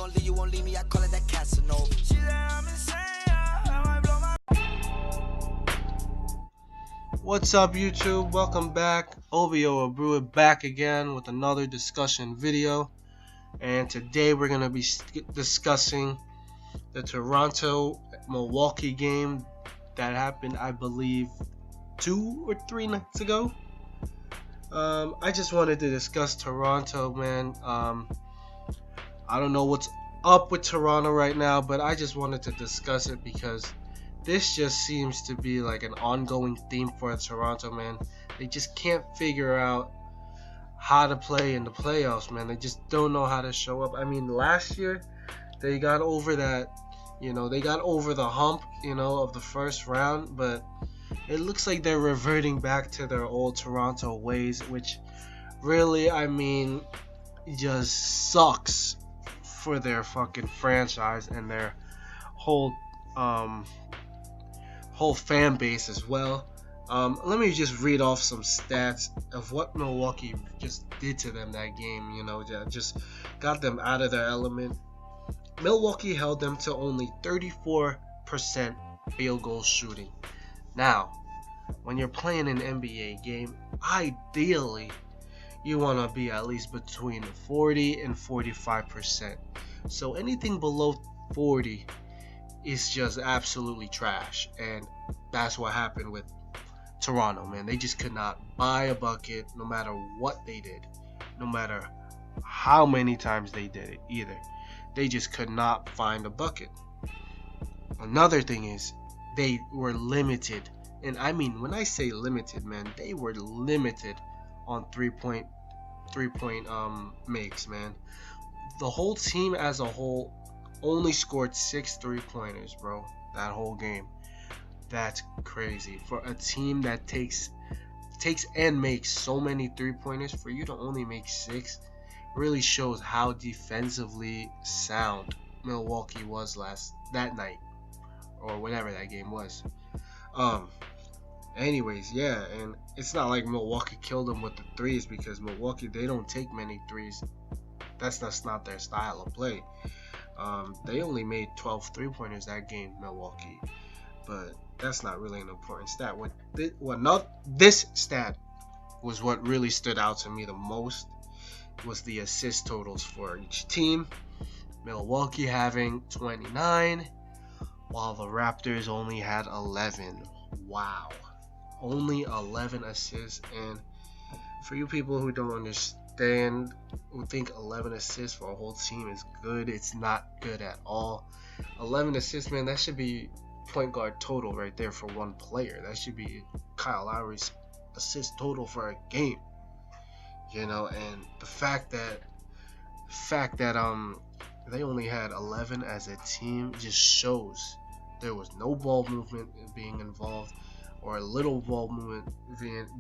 gonna leave, you won't leave me, I call it that Casanova. She said I'm insane, I might blow my... What's up YouTube? Welcome back. OVOABREU back again with another discussion video. And today we're going to be discussing the Toronto-Milwaukee game that happened, I believe, 2 or 3 nights ago. I just wanted to discuss Toronto, man. I don't know what's up with Toronto right now, but I just wanted to discuss it because this just seems to be like an ongoing theme for Toronto, man. They just can't figure out how to play in the playoffs, man. They just don't know how to show up. I mean, last year they got over that, they got over the hump, of the first round, but it looks like they're reverting back to their old Toronto ways, which really, I mean, just sucks for their fucking franchise and their whole fan base as well. Let me just read off some stats of what Milwaukee just did to them that game. Just got them out of their element. Milwaukee held them to only 34% field goal shooting. Now, when you're playing an NBA game, ideally you want to be at least between 40 and 45%. So anything below 40 is just absolutely trash, and that's what happened with Toronto, man. They just could not buy a bucket no matter what they did, no matter how many times they did it either. They just could not find a bucket. Another thing is they were limited, and I mean, when I say limited, man, they were limited on three-point makes, man. The whole team as a whole only scored 6 3-pointers, bro, that whole game. That's crazy for a team that takes and makes so many 3-pointers. For you to only make 6 really shows how defensively sound Milwaukee was that night, or whatever that game was. Anyways, yeah, and it's not like Milwaukee killed them with the threes, because Milwaukee, they don't take many threes. That's not their style of play. They only made 12 3-pointers that game, Milwaukee, but that's not really an important stat. This stat was what really stood out to me the most, was the assist totals for each team. Milwaukee having 29, while the Raptors only had 11. Wow, only 11 assists. And for you people who don't understand, who think 11 assists for a whole team is good, it's not good at all. 11 assists, man, that should be point guard total right there for one player. That should be Kyle Lowry's assist total for a game. And the fact that they only had 11 as a team just shows there was no ball movement being involved, or a little ball movement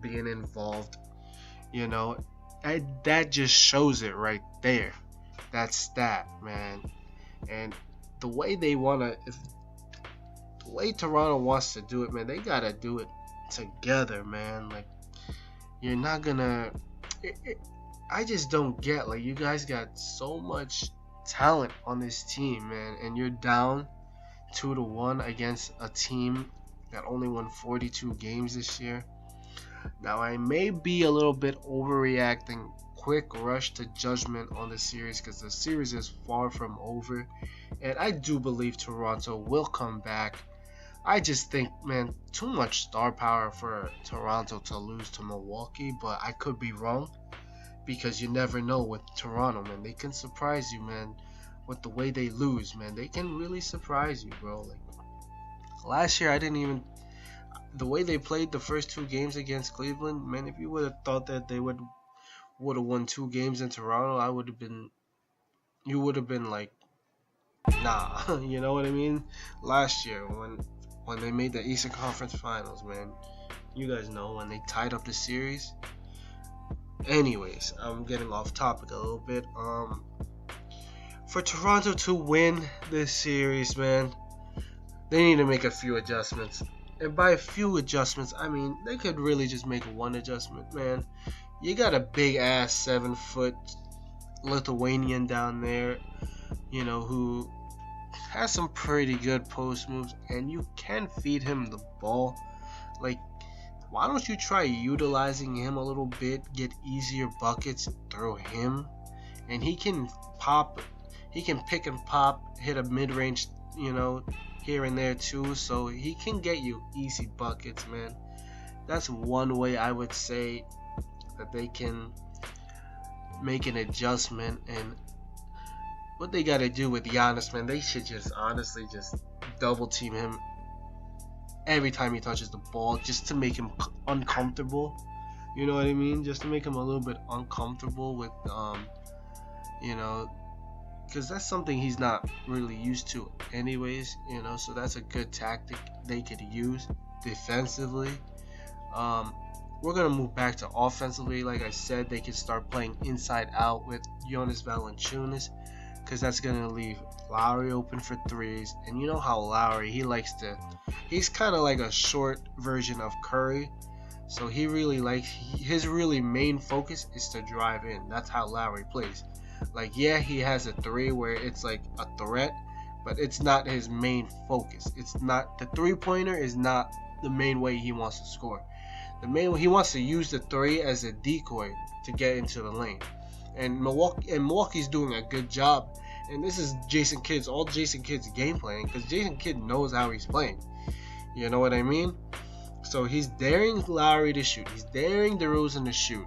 being involved. That just shows it right there. That stat, man. And the way Toronto wants to do it, man, they gotta do it together, man. Like, you're not gonna. I just don't get, like, you guys got so much talent on this team, man, and you're down 2-1 against a team that only won 42 games this year. Now, I may be a little bit overreacting, quick rush to judgment on the series, because the series is far from over, and I do believe Toronto will come back. I just think, man, too much star power for Toronto to lose to Milwaukee, but I could be wrong, because you never know with Toronto, man. They can surprise you, man, with the way they lose, man. They can really surprise you, bro. Like, last year, the way they played the first 2 games against Cleveland, man, if you would have thought that they would have won 2 games in Toronto, you would have been like, nah. You know what I mean? Last year, when they made the Eastern Conference Finals, man, you guys know, when they tied up the series. Anyways, I'm getting off topic a little bit. For Toronto to win this series, man, they need to make a few adjustments. And by a few adjustments, I mean they could really just make one adjustment, man. You got a big ass 7-foot Lithuanian down there who has some pretty good post moves, and you can feed him the ball. Like, why don't you try utilizing him a little bit, get easier buckets through him, and he can pick and pop, hit a mid-range, here and there too, so he can get you easy buckets, man. That's one way I would say that they can make an adjustment. And what they got to do with Giannis, man, they should just honestly just double team him every time he touches the ball, just to make him uncomfortable. You know what I mean? Just to make him a little bit uncomfortable with, because that's something he's not really used to anyways, so that's a good tactic they could use defensively. We're going to move back to offensively. Like I said, they can start playing inside out with Jonas Valanciunas, because that's going to leave Lowry open for threes. And you know how Lowry, he's kind of like a short version of Curry. So he really his really main focus is to drive in. That's how Lowry plays. Like, yeah, he has a three where it's like a threat, but it's not his main focus. It's not, the three-pointer is not the main way he wants to score. He wants to use the three as a decoy to get into the lane. And Milwaukee's doing a good job. And this is Jason Kidd's game plan, because Jason Kidd knows how he's playing. You know what I mean? So he's daring Lowry to shoot. He's daring DeRozan to shoot,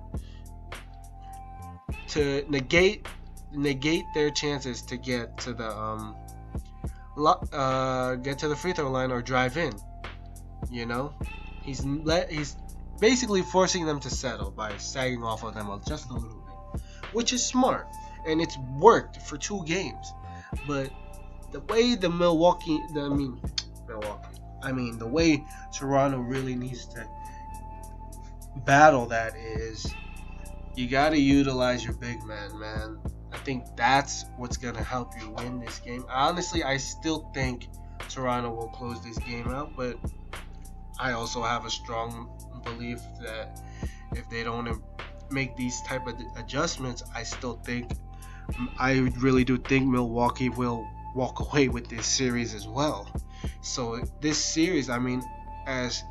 to negate their chances to get to the free throw line or drive in. He's basically forcing them to settle by sagging off of them just a little bit, which is smart, and it's worked for 2 games. But the way the way Toronto really needs to battle that is, you got to utilize your big man. I think that's what's going to help you win this game. Honestly, I still think Toronto will close this game out, but I also have a strong belief that if they don't make these type of adjustments, I really do think Milwaukee will walk away with this series as well. So this series, as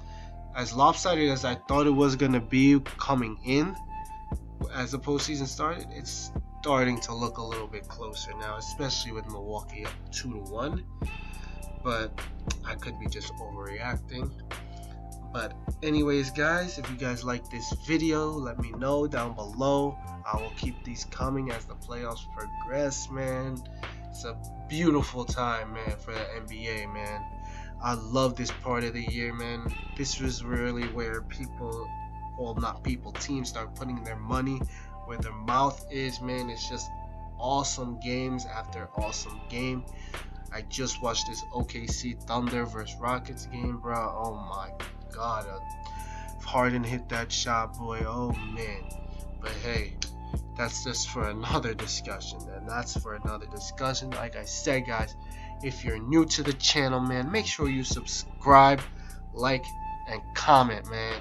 lopsided as I thought it was going to be coming in as the postseason started, it's starting to look a little bit closer now, especially with Milwaukee up 2-1. But I could be just overreacting. But anyways, guys, if you guys like this video, let me know down below. I will keep these coming as the playoffs progress, man. It's a beautiful time, man, for the NBA, man. I love this part of the year, man. This was really where teams start putting their money where their mouth is, man. It's just awesome games after awesome game. I just watched this OKC Thunder versus Rockets game, bro. Oh my God, if Harden hit that shot, boy, oh man. But hey, that's just for another discussion, and like I said, guys, if you're new to the channel, man, make sure you subscribe, like, and comment, man.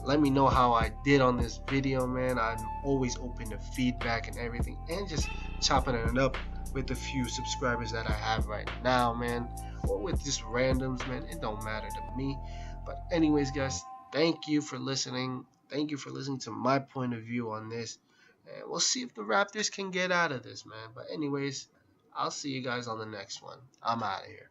Let me know how I did on this video, man. I'm always open to feedback and everything, and just chopping it up with the few subscribers that I have right now, man, or with just randoms, man. It don't matter to me. But anyways, guys, thank you for listening. Thank you for listening to my point of view on this, and we'll see if the Raptors can get out of this, man. But anyways, I'll see you guys on the next one. I'm out of here.